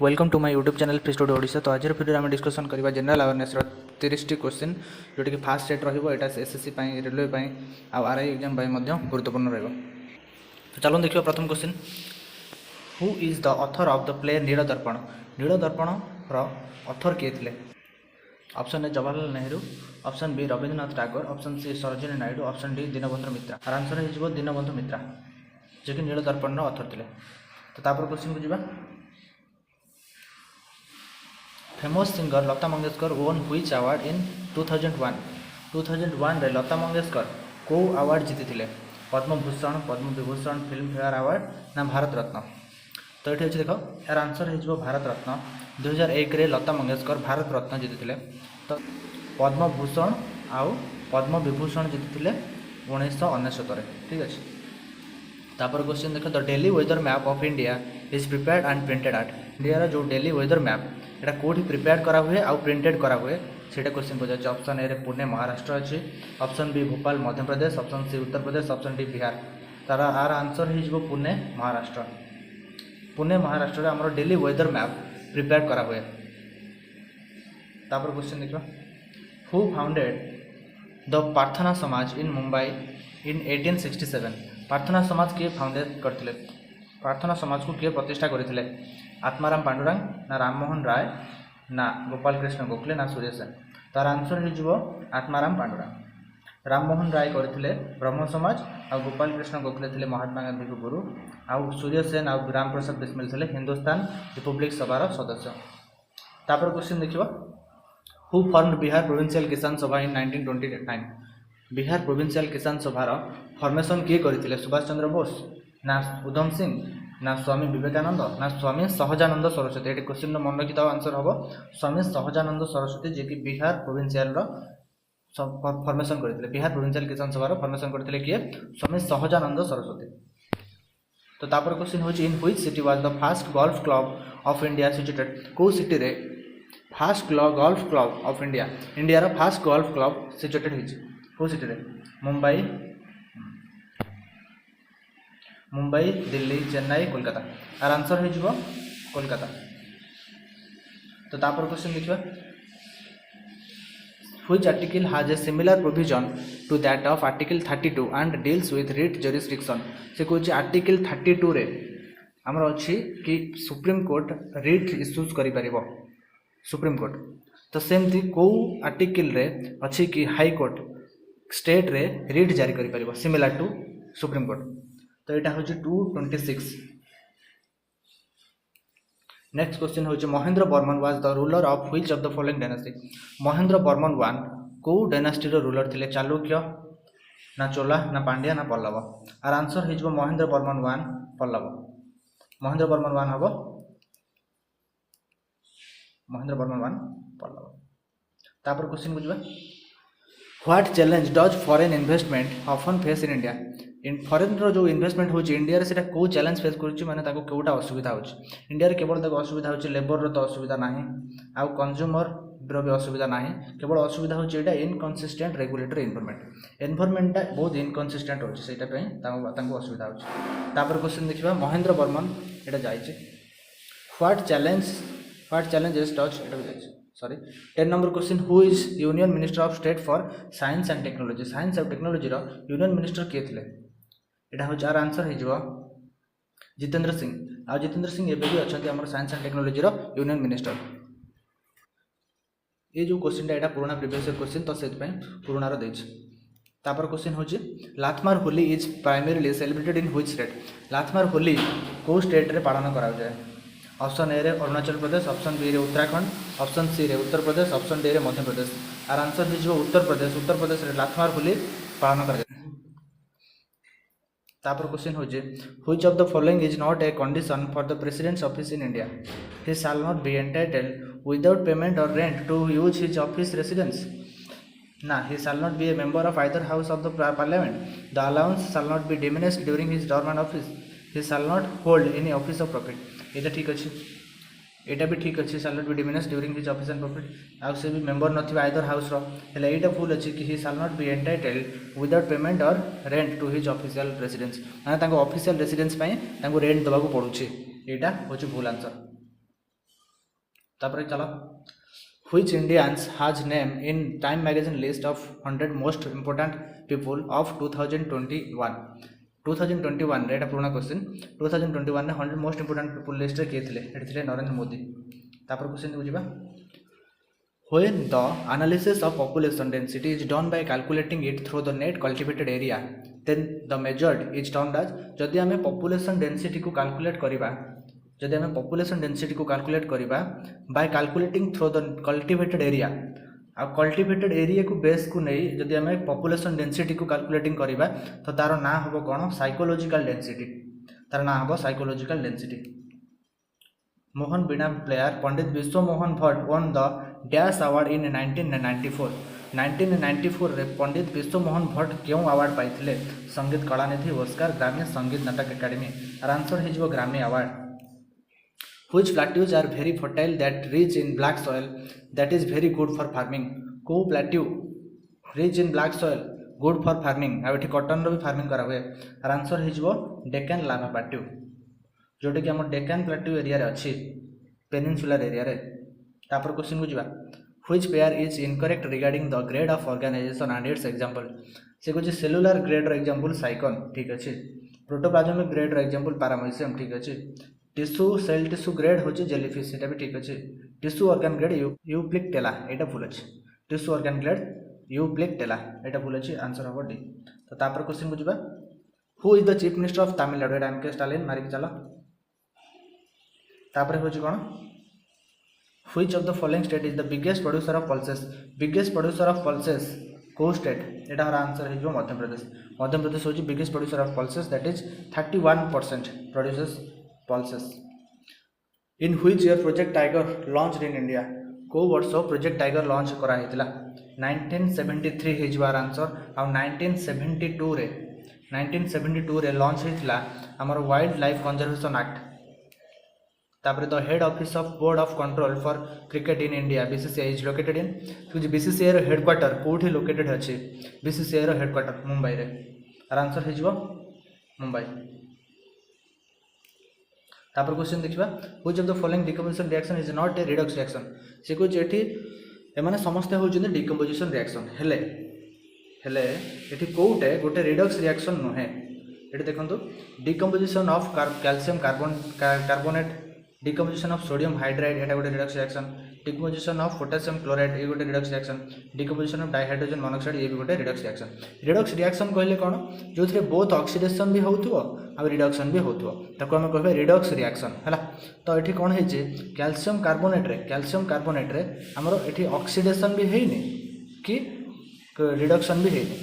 Welcome to my YouTube channel free study Odisha. तो आज video में डिस्कसन करबा जनरल अवेयरनेस 30 टी क्वेश्चन जोटी कि फास्ट सेट रहिबो। एटा एसएससी पई रेलवे पई आ आरआई एग्जाम पई मध्ये गुरुत्वपूर्ण रहइबो। तो चलो देखियो प्रथम question, who is the author of the play Neel Darpan. Neel Darpan रो ऑथर के थिले? Option A Jawaharlal Nehru, option B Rabindranath Tagore, option C Sarojini Naidu, option D Dinabandhu Mitra. आर आंसर हे जिवो दीनबंधु मित्रा जे कि नील दर्पण रो ऑथर थिले। तो तापर क्वेश्चन को जिबा, फेमस सिंगर लता मंगेशकर वोन व्हिच अवार्ड इन 2001। 2001 रे लता मंगेशकर को अवार्ड जीति थिले? Padma Bhushan, Padma Vibhushan, film fair award ना भारत रत्न। तो ये देखो यार आंसर हो भारत रत्न। 2001 रे लता मंगेशकर भारत रत्न जीति थिले। तो पद्म भूषण आउ पद्म विभूषण जीति थिले 1969 रे। ठीक अच्छे। तापर क्वेश्चन देखो, the daily weather map of India is prepared and printed at. India जो डेली वेदर मैप एटा कोठी प्रिपेयर करा हुए आउ प्रिंटेड करा हुए सेटा क्वेश्चन पचार। ऑप्शन ए रे पुणे महाराष्ट्र अच्छी, option B Bhopal Madhya Pradesh, option C Uttar Pradesh, option D Bihar. तार आर आंसर हो पुणे महाराष्ट्र। पुणे महाराष्ट्र आम डेली वेदर मैप प्रिपेयर करा हुए। तापर क्वेश्चन देखा, हु फाउंडेड द प्रार्थना समाज इन मुंबई इन 1867। प्रार्थना समाज किए फाउंडेड करथिले? प्रार्थना समाज को किए प्रतिष्ठा करथिले? आत्माराम पांडुरंग ना राममोहन राय ना गोपाल कृष्ण गोखले ना सूर्य सेन। तार आंसर हो आत्माराम पांडुरंग। राममोहन राय करथिले ब्रह्म समाज आ गोपाल कृष्ण गोखले थिले महात्मा गांधी को गुरु आउ सूर्य सेन आ राम प्रसाद बिस्मिल थिले हिंदुस्तान रिपब्लिक सभार सदस्य। तापर क्वेश्चन देखिबा, हु फॉर्मड बिहार प्रोविंशियल किसान सभा इन 1929। बिहार प्रोविंशियल किसान सभार फॉर्मेशन किए करथिले? सुभाष चंद्र बोस ना उधम सिंह ना स्वामी विवेकानंद ना स्वामी सहजानंद सरस्वती। ये क्वेश्चन मन रखी आंसर हम स्वामी सहजानंद सरस्वती जे कि बिहार प्रोविंशियल फॉर्मेशन करथिले। बिहार प्रोविंशियल किसान सभार फॉर्मेशन करथिले किए? स्वामी सहजानंद सरस्वती। तो तापर क्वेश्चन होची, in which city was the first golf club of India situated. को सिटी रे first golf club of India, India रो फर्स्ट गोल्फ क्लब सिचुएटेड हिच को सिटी रे? मुंबई, मुंबई, दिल्ली, चेन्नई, कोलकाता। आर आंसर हो कोलकाता। तो तापर क्वेश्चन देखिए, which article has a similar provision to that of article 32 and deals with writ jurisdiction. से कौन आर्टिकल 32 रे आमर अच्छी कि सुप्रीम कोर्ट रिट इश्यूज करि परिबो सुप्रीम कोर्ट। तो सेमती को आर्टिकल रे अच्छी कि हाई कोर्ट स्टेट रे रिट जारी करि परिबो सिमिलर टू सुप्रीम कोर्ट। तो यहाँ हूँ 226। नेक्स्ट क्वेश्चन हूँ, Mahendra Barman was the ruler of which of the following dynasty. Mahendra Barman one को डायनास्टी रूलर थिले? चालुक्य ना चोला ना पांड्या ना पल्लव। आर आंसर हो महेंद्र बर्मन वन पल्लव। महेंद्र बर्मन वन हम महेंद्र बर्मन वन पल्लव। तापर क्वेश्चन बुझा, what challenge does foreign investment often face in India. In foreign रो जो इन्वेस्टमेंट होची इंडिया रे सेटा को चैलेंज फेस करूची, माने ताको कोटा असुविधा होची। इंडिया रे केवल ताको असुविधा होची लेबर रो तो असुविधा नाही आ कंज्यूमर रो भी असुविधा नाही, केवल असुविधा होची एटा इनकंसिस्टेंट रेगुलेटरी एनवायरनमेंट ता बहुत इनकंसिस्टेंट होची, सेटा पे ताको असुविधा होची। तापर क्वेश्चन देखिबा, महेंद्र बर्मन एटा जायचे व्हाट चैलेंजेस डज एटा जायचे sorry 10 number question, who is union minister of state for science and technology. Science and technology रो यूनियन मिनिस्टर किए थिले? एटा हो आर आंसर हो जितेंद्र सिंह। आ जितेंद्र सिंह एबे भी अच्छा आम साइंस एंड टेक्नोलॉजी रो यूनियन मिनिस्टर। ये जो क्वेश्चन एटा पुराना प्रीवियस क्वेश्चन तो से पुराना रो देछि। तापर क्वेश्चन हो, Lathmar Holi is primarily celebrated in which state. Lathmar Holi को स्टेट रे पालन करा जाए? ऑप्शन ए रे अरुणाचल प्रदेश, ऑप्शन बी रे उत्तराखंड, ऑप्शन सी रे उत्तर प्रदेश, ऑप्शन डी रे मध्य प्रदेश। आर आंसर हो उत्तर प्रदेश। उत्तर प्रदेश रे लाथमार होली पालन करा जाए। तापर क्वेश्चन हो, which of the following is not a condition for the president's office in India. He shall not be entitled without payment of rent to use his office residence. ना, he shall not be a member of either house of the parliament. The allowance shall not be diminished during his term and office. He shall not hold any office of profit. एटा ठीक अच्छे, एटा भी ठीक अच्छे, shall not be diminished during his office and profit। आउ से भी member नथिबा either house रो हेले एटा full अच्छे कि he shall not be entitled without payment or rent to his official residence। माने तांको ऑफिशियल रेसिडेंस पई तांको रेंट दबाको पड़ुछि। एटा होछि भूल आंसर। तापर चलो which Indians has name in Time magazine list of 100 most important people of 2021 2021 रे एटा पुराना क्वेश्चन 2021 रे 100 मोस्ट इंपोर्टेंट पीपल लिस्ट रे किए थिले एटा थिले नरेंद्र मोदी तापर question बुझिबा when the analysis of population density is done by calculating it through the net cultivated area then the measured is termed as जदि हमें population density को calculate करिबा जदि हमें population density को calculate करिबा by calculating through the cultivated area आ cultivated area को बेस को नहीं जदि हमें population density को calculating करिबा तो तार ना हबो कोन psychological density तार ना हबो psychological density मोहन बीणा प्लेयर पंडित विश्व Mohan Bhatt won the Dash Award in 1994 1994 रे पंडित विश्व मोहन भट्ट क्यों अवार्ड पाइथिले संगीत कलानिधि पुरस्कार ग्रामीण संगीत नाटक एकेडमी आंसर हिजबो Grammy award which plateaus are very fertile that rich in black soil that is very good for farming को plateau rich in black soil good for farming आ एठी कॉटन रो भी फार्मिंग करा हुए आंसर हिजबो डेक्कन लावा प्लाटेउ जोटे कि हम Deccan प्लाटेउ area रे अछि पेनिनसुलर एरिया रे तापर question बुझिबा which pair is incorrect regarding the grade of organization and its example से कुछ सेलुलर ग्रेड रो एग्जांपल साइकोन ठीक अछि प्रोटोप्लाज्मिक ग्रेड रो एग्जांपल पैरामीशियम ठीक अछि टिश्यू सेल टिश्यू ग्रेड होची जेलीफिश एटा भी ठीक अछि टिश्यू ऑर्गन ग्रेड यूप्लिक्टेला एटा फुल अछि टिश्यू ऑर्गन ग्रेड यूप्लिक्टेला एटा फुल अछि आंसर हो डी तो तापर क्वेश्चन बुझिबा who is the chief minister of Tamil Nadu एटा एमके स्टालिन मारिक चला तापर होची कोन which of the following state is the biggest producer of pulses को स्टेट एटा हर आंसर हिजो मध्य प्रदेश होची biggest producer of pulses that is 31% producers pulses in which year project tiger launched in india को वर्ष प्रोजेक्ट टाइगर लॉन्च करा हितला 1973 हिजवार answer आ 1972 रे launch हितला हमर wild life conservation act तापर the head office of board of control for cricket in India BCCI is located in कुछ BCCI रो headquarter कोठी located अछि BCCI रो headquarter Mumbai रे आंसर हिजबो मुंबई तापर क्वेश्चन देखिबा which of the following decomposition reaction is not A Redux reaction से कुछ एठी एमाने समस्त होउजने डिकम्पोजिशन रिएक्शन हेले एठी कोउटे गोटे रिडक्स रिएक्शन नहे एठी देखंतु decomposition of calcium carbonate decomposition of sodium hydride एटा गोटे redox reaction decomposition of potassium chloride ए गोटे redox reaction decomposition of dihydrogen monoxide ए भी गोटे रिडक्स रिएक्शन कहले कोन जो थरे बोथ ऑक्सीडेशन भी होउथो आ रिडक्शन भी होउथो ताको हम कहबे रिडक्स रिएक्शन हला तो एठी कोन हे जे कैल्शियम कार्बोनेट रे हमरो एठी ऑक्सीडेशन भी हेइनी कि रिडक्शन भी हेइनी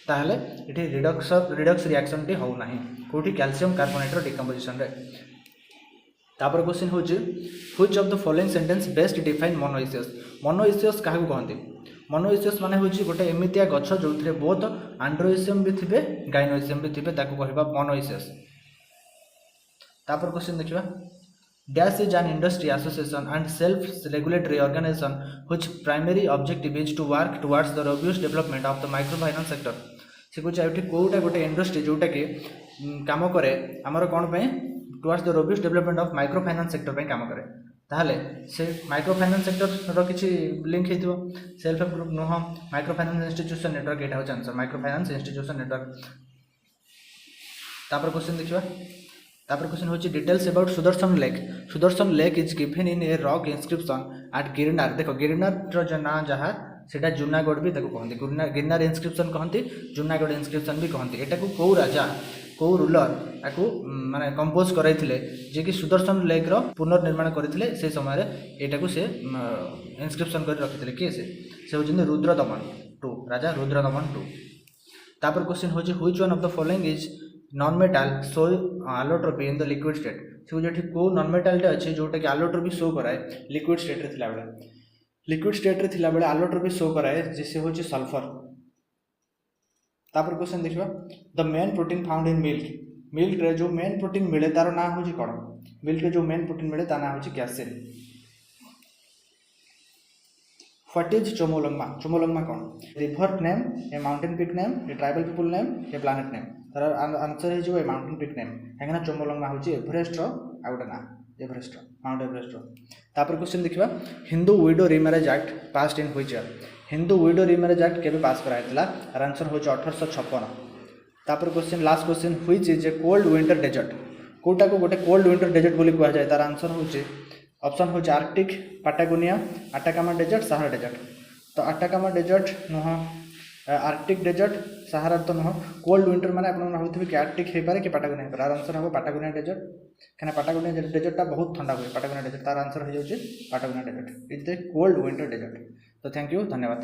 ताहले एठी रिडक्स रिएक्शन टी हो नाही कोठी कैल्शियम कार्बोनेट रो डिकम्पोजिशन रे तापर क्वेश्चन होची which of the following sentence best define monoecious काहू कहंती मोनोइसियस माने होची गोटे एमितिया गछ जोथरे बोथ एंड्रोइसियम भी थिबे गाइनोइसियम भी थिबे ताको कहबा मोनोइसियस तापर क्वेश्चन देखिबा dash is an industry association and self regulatory organization which primary objective is to work towards the robust development of the micro finance sector से कुछ एठी कोउटा गोटे इंडस्ट्री जोटा के काम करे हमर कोन पे towards the robust development of micro finance sector पे काम करे ताहले से माइक्रो फाइनेंस सेक्टर रो किछि लिंक हेतिबो सेल्फ हेल्प ग्रुप नो हम माइक्रो फाइनेंस इंस्टीट्यूशन नेटवर्क एटा हो answer micro finance institution network तापर क्वेश्चन देखिबा तापर क्वेश्चन होछि details about Sudarshan lake is given in a rock inscription at Girnar देखो गिरनार रो जना जहा सेटा जूनागढ़ भी ताको कहंती गिरनार इंस्क्रिप्शन कहंती जूनागढ़ इंस्क्रिप्शन भी कहंती एटा को को राजा को रूलर आकु माने कंपोज करैथिले जे कि सुदर्शन लेक रो पुनर्निर्माण करथिले से समय रे एटा को से इंस्क्रिप्शन कर रखिथिले के से होजन रुद्रदमन 2 राजा रुद्रदमन 2 तापर क्वेश्चन होछि which one of the following is non metal show allotropy in the liquid state से जेठी को नॉन मेटल टे अछि जोटा कि एलोट्रोपी शो कराए लिक्विड स्टेट रे थिला बेले एलोट्रोपी शो कराए जिसे होछि सल्फर तापर क्वेश्चन देखिबा the main protein found in milk रे जो मेन प्रोटीन मिले तार ना होछि कोन मिल्क रे जो मेन प्रोटीन मिले ता ना होछि कैसेन व्हाट इज चोमोलंगमा कोन river name a mountain peak name a tribal people name a planet name तार आंसर हे जो ए माउंटेन पीक नेम काहेना चोमोलंगमा होछि एवरेस्ट रो आउटा ना एवरेस्ट माउंट एवरेस्ट तापर क्वेश्चन देखिबा Hindu widow remarriage act passed in which year Hindu widow remarriage act केबे पास कराइतला आर आंसर होच 1856 तापर question last question which is a cold winter desert Kota को गोटे कोल्ड विंटर डेजर्ट बोली कहा जाए तार आंसर होचे ऑप्शन होचे Arctic Patagonia Atacama desert Sahara desert तो अटाकामा डेजर्ट नुह आर्कटिक डेजर्ट सहारा तो नुह कोल्ड विंटर माने आपन भाबुथिबे कि आर्कटिक हे पारे कि पाटागोनिया हे पारे आर आंसर हो पाटागोनिया डेजर्ट कना पाटागोनिया डेजर्टटा बहुत ठंडा हुए पाटागोनिया डेजर्ट तार आंसर हो जाउचे Patagonia desert is the cold winter desert तो थैंक यू धन्यवाद।